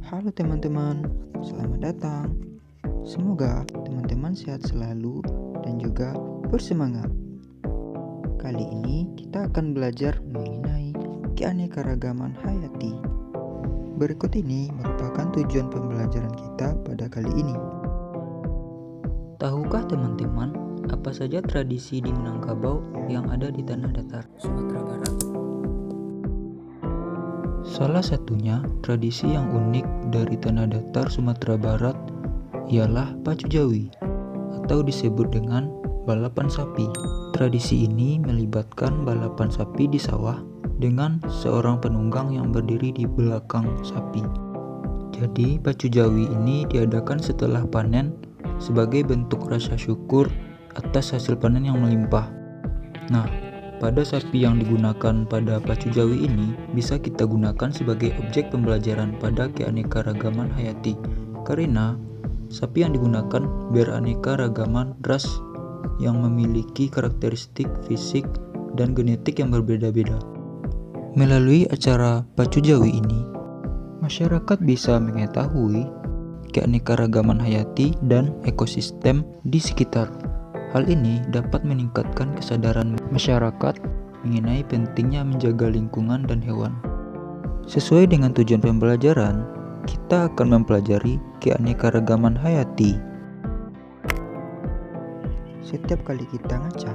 Halo teman-teman, selamat datang. Semoga teman-teman sehat selalu dan juga bersemangat. Kali ini kita akan belajar mengenai keanekaragaman hayati. Berikut ini merupakan tujuan pembelajaran kita pada kali ini. Tahukah teman-teman apa saja tradisi di Minangkabau yang ada di tanah datar Sumatera Barat? Salah satunya tradisi yang unik dari tanah datar Sumatera Barat ialah pacu jawi atau disebut dengan balapan sapi. Tradisi ini melibatkan balapan sapi di sawah dengan seorang penunggang yang berdiri di belakang sapi. Jadi pacu jawi ini diadakan setelah panen sebagai bentuk rasa syukur atas hasil panen yang melimpah. Nah, pada sapi yang digunakan pada pacu jawi ini bisa kita gunakan sebagai objek pembelajaran pada keanekaragaman hayati, karena sapi yang digunakan beraneka ragaman ras yang memiliki karakteristik fisik dan genetik yang berbeda-beda. Melalui acara pacu jawi ini, masyarakat bisa mengetahui keanekaragaman hayati dan ekosistem di sekitar. Hal ini dapat meningkatkan kesadaran masyarakat mengenai pentingnya menjaga lingkungan dan hewan. Sesuai dengan tujuan pembelajaran, kita akan mempelajari keanekaragaman hayati. Setiap kali kita ngaca,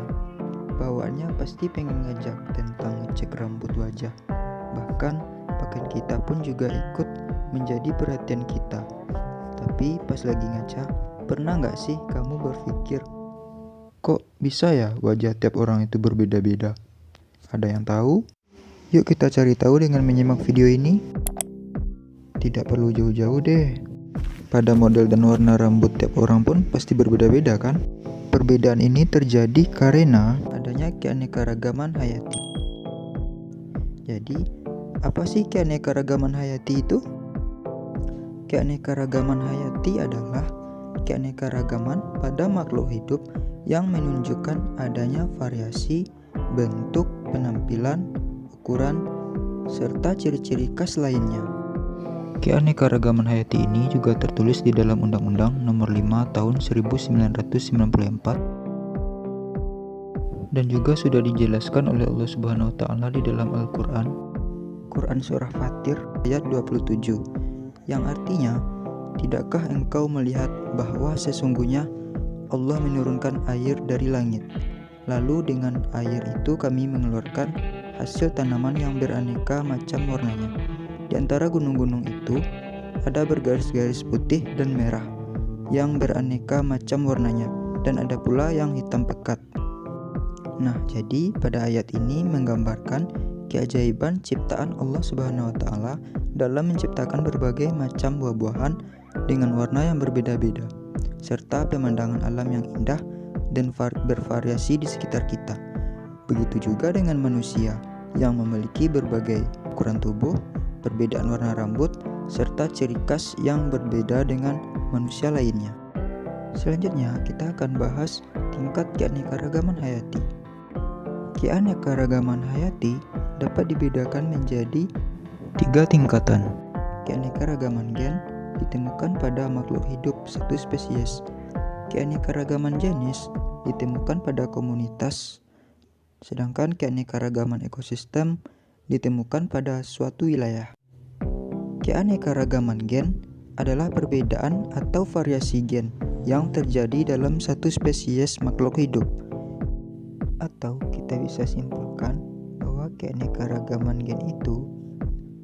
bawaannya pasti pengen ngajak tentang ngecek rambut wajah. Bahkan pakaian kita pun juga ikut menjadi perhatian kita. Tapi pas lagi ngaca, pernah nggak sih kamu berpikir, kok bisa ya wajah tiap orang itu berbeda-beda? Ada yang tahu? Yuk kita cari tahu dengan menyimak video ini. Tidak perlu jauh-jauh deh. Pada model dan warna rambut tiap orang pun pasti berbeda-beda kan? Perbedaan ini terjadi karena adanya keanekaragaman hayati. Jadi, apa sih keanekaragaman hayati itu? Keanekaragaman hayati adalah keanekaragaman pada makhluk hidup yang menunjukkan adanya variasi bentuk, penampilan, ukuran, serta ciri-ciri khas lainnya. Keanekaragaman hayati ini juga tertulis di dalam Undang-Undang Nomor 5 Tahun 1994 dan juga sudah dijelaskan oleh Allah Subhanahu wa taala di dalam Al-Qur'an. Quran surah Fatir ayat 27 yang artinya, tidakkah engkau melihat bahwa sesungguhnya Allah menurunkan air dari langit, lalu dengan air itu kami mengeluarkan hasil tanaman yang beraneka macam warnanya. Di antara gunung-gunung itu ada bergaris-garis putih dan merah yang beraneka macam warnanya, dan ada pula yang hitam pekat. Nah, jadi pada ayat ini menggambarkan keajaiban ciptaan Allah Subhanahu wa taala dalam menciptakan berbagai macam buah-buahan dengan warna yang berbeda-beda, serta pemandangan alam yang indah dan bervariasi di sekitar kita. Begitu juga dengan manusia yang memiliki berbagai ukuran tubuh, perbedaan warna rambut, serta ciri khas yang berbeda dengan manusia lainnya. Selanjutnya kita akan bahas tingkat keanekaragaman hayati. Keanekaragaman hayati dapat dibedakan menjadi 3 tingkatan. Keanekaragaman gen ditemukan pada makhluk hidup satu spesies. Keanekaragaman jenis ditemukan pada komunitas, sedangkan keanekaragaman ekosistem ditemukan pada suatu wilayah. Keanekaragaman gen adalah perbedaan atau variasi gen yang terjadi dalam satu spesies makhluk hidup. Atau kita bisa simpulkan bahwa keanekaragaman gen itu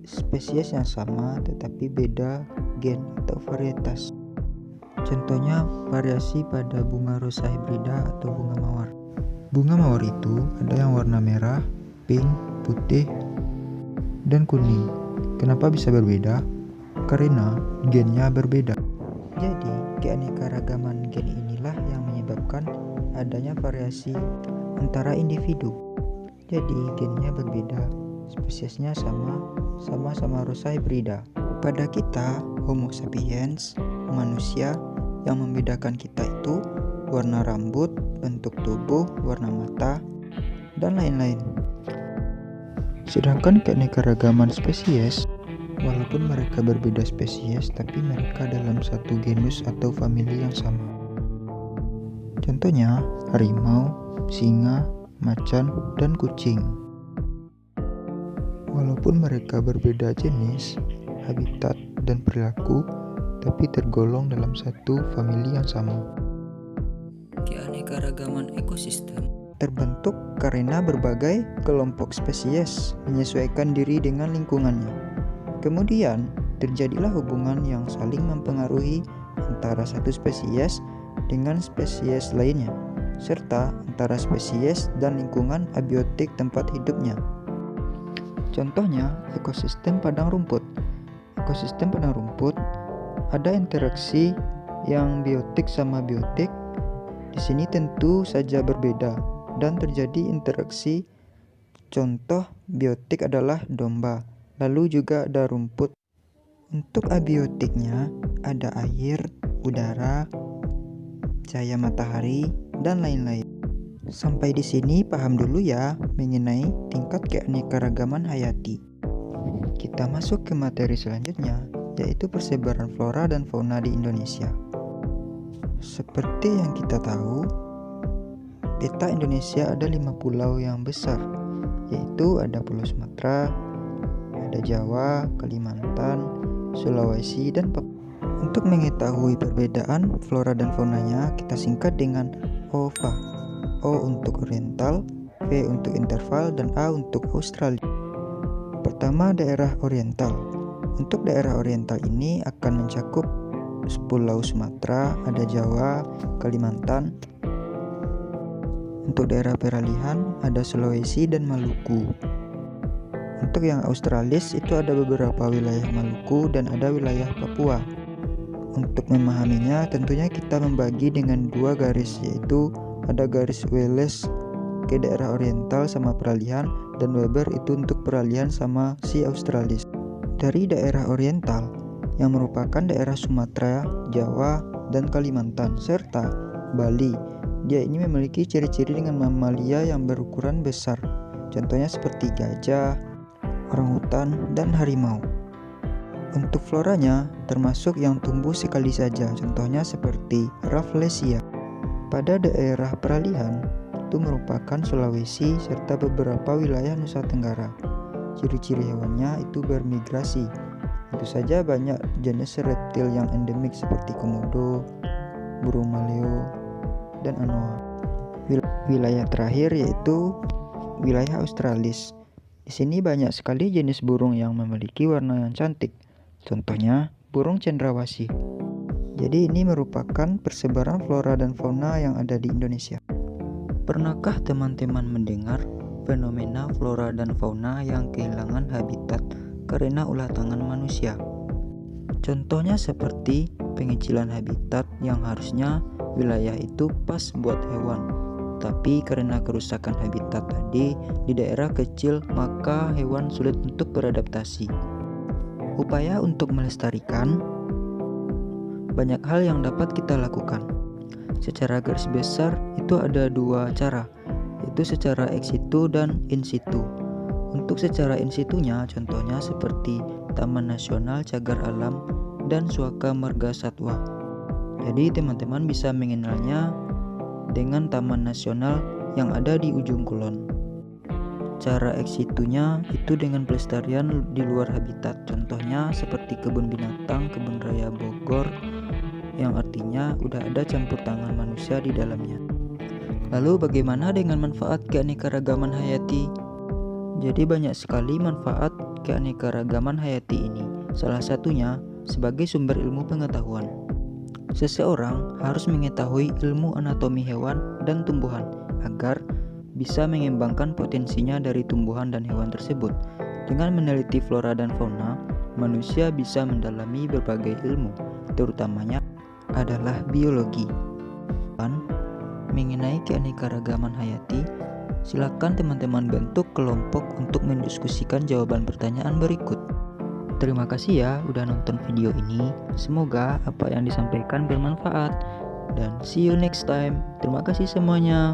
spesies yang sama tetapi beda gen atau varietas. Contohnya variasi pada bunga rosa hibrida atau bunga mawar. Bunga mawar itu ada yang warna merah, pink, putih, dan kuning. Kenapa bisa berbeda? Karena gennya berbeda. Jadi keanekaragaman gen inilah yang menyebabkan adanya variasi antara individu. Jadi gennya berbeda, spesiesnya sama-sama rosa hibrida. Pada kita, Homo sapiens, manusia, yang membedakan kita itu warna rambut, bentuk tubuh, warna mata, dan lain-lain. Sedangkan keanekaragaman spesies Walaupun mereka berbeda spesies, tapi mereka dalam satu genus atau famili yang sama. Contohnya, harimau, singa, macan, dan kucing. Walaupun mereka berbeda jenis, habitat, dan perilaku, tapi tergolong dalam satu famili yang sama. Keanekaragaman ekosistem Terbentuk karena berbagai kelompok spesies menyesuaikan diri dengan lingkungannya. Kemudian, terjadilah hubungan yang saling mempengaruhi antara satu spesies dengan spesies lainnya, serta antara spesies dan lingkungan abiotik tempat hidupnya. Contohnya, ekosistem padang rumput. Ekosistem padang rumput ada interaksi yang biotik sama biotik. Di sini tentu saja berbeda dan terjadi interaksi. Contoh biotik adalah domba, lalu juga ada rumput. Untuk abiotiknya ada air, udara, cahaya matahari, dan lain-lain. Sampai di sini paham dulu ya mengenai tingkat keanekaragaman hayati. Kita masuk ke materi selanjutnya, yaitu persebaran flora dan fauna di Indonesia. Seperti yang kita tahu, peta Indonesia ada 5 pulau yang besar, yaitu ada Pulau Sumatera, ada Jawa, Kalimantan, Sulawesi, dan Papua. Untuk mengetahui perbedaan flora dan faunanya, kita singkat dengan OVA. O untuk oriental, V untuk interval, dan A untuk Australia. Pertama, daerah oriental. Untuk daerah oriental ini akan mencakup Pulau Sumatera, ada Jawa, Kalimantan. Untuk daerah peralihan ada Sulawesi dan Maluku. Untuk yang Australis itu ada beberapa wilayah Maluku dan ada wilayah Papua. Untuk memahaminya tentunya kita membagi dengan 2 garis, yaitu ada garis Wallace ke daerah oriental sama peralihan, dan Weber itu untuk peralihan sama si Australis. Dari daerah oriental yang merupakan daerah Sumatera, Jawa, dan Kalimantan, serta Bali. Dia ini memiliki ciri-ciri dengan mamalia yang berukuran besar. Contohnya seperti gajah, orangutan, dan harimau. Untuk floranya termasuk yang tumbuh sekali saja, contohnya seperti Rafflesia. Pada daerah peralihan itu merupakan Sulawesi serta beberapa wilayah Nusa Tenggara. Ciri-ciri hewannya itu bermigrasi. Tentu saja banyak jenis reptil yang endemik seperti komodo, burung maleo, dan anoa. Wilayah terakhir yaitu wilayah Australis. Di sini banyak sekali jenis burung yang memiliki warna yang cantik. Contohnya burung cendrawasih. Jadi ini merupakan persebaran flora dan fauna yang ada di Indonesia. Pernahkah teman-teman mendengar fenomena flora dan fauna yang kehilangan habitat karena ulah tangan manusia? Contohnya seperti pengecilan habitat yang harusnya wilayah itu pas buat hewan, tapi karena kerusakan habitat tadi di daerah kecil, maka hewan sulit untuk beradaptasi. Upaya untuk melestarikan, banyak hal yang dapat kita lakukan. Secara garis besar itu ada 2 cara, yaitu secara ex situ dan in situ. Untuk secara in situnya contohnya seperti Taman Nasional Cagar Alam dan Suaka Marga Satwa. Jadi teman-teman bisa mengenalnya dengan Taman Nasional yang ada di ujung kulon. Cara ex situnya itu dengan pelestarian di luar habitat. Contohnya seperti kebun binatang, kebun raya Bogor, yang artinya udah ada campur tangan manusia di dalamnya. Lalu bagaimana dengan manfaat keanekaragaman hayati? Jadi banyak sekali manfaat keanekaragaman hayati ini. Salah satunya sebagai sumber ilmu pengetahuan. Seseorang harus mengetahui ilmu anatomi hewan dan tumbuhan agar bisa mengembangkan potensinya dari tumbuhan dan hewan tersebut. Dengan meneliti flora dan fauna, manusia bisa mendalami berbagai ilmu, terutamanya adalah biologi. Mengenai keanekaragaman hayati, silakan teman-teman bentuk kelompok untuk mendiskusikan jawaban pertanyaan berikut. Terima kasih ya udah nonton video ini. Semoga apa yang disampaikan bermanfaat. Dan see you next time. Terima kasih semuanya.